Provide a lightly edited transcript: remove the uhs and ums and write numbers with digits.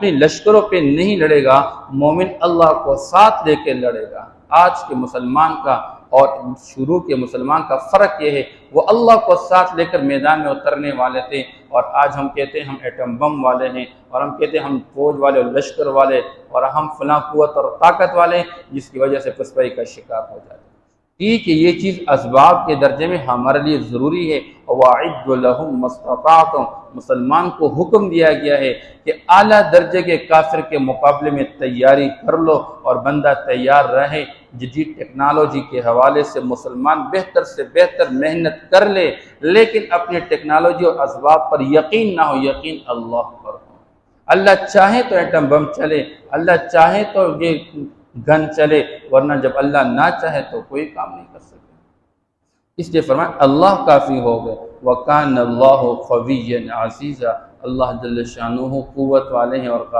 اپنے لشکروں پہ نہیں لڑے گا، مومن اللہ کو ساتھ لے کے لڑے گا۔ آج کے مسلمان کا اور شروع کے مسلمان کا فرق یہ ہے، وہ اللہ کو ساتھ لے کر میدان میں اترنے والے تھے، اور آج ہم کہتے ہیں ہم ایٹم بم والے ہیں، اور ہم کہتے ہیں ہم فوج والے اور لشکر والے، اور ہم فلاں قوت اور طاقت والے، جس کی وجہ سے پسپائی کا شکار ہو جاتے ہیں۔ ٹھیک ہے، یہ چیز اسباب کے درجے میں ہمارے لیے ضروری ہے۔ وَأَعِدُّوا لَهُم مَّا اسْتَطَعْتُمْ، مسلمان کو حکم دیا گیا ہے کہ اعلیٰ درجے کے کافر کے مقابلے میں تیاری کر لو، اور بندہ تیار رہے۔ جدید ٹیکنالوجی کے حوالے سے مسلمان بہتر سے بہتر محنت کر لے، لیکن اپنی ٹیکنالوجی اور اسباب پر یقین نہ ہو، یقین اللہ پر ہو۔ اللہ چاہے تو ایٹم بم چلے، اللہ چاہے تو یہ گن چلے، ورنہ جب اللہ نہ چاہے تو کوئی کام نہیں کر سکے۔ اس لیے فرمایا اللہ کافی ہو گئے۔ وَكَانَ اللَّهُ قَوِيًّا عَزِيزًا، اللہ جل شانہ قوت والے ہیں اور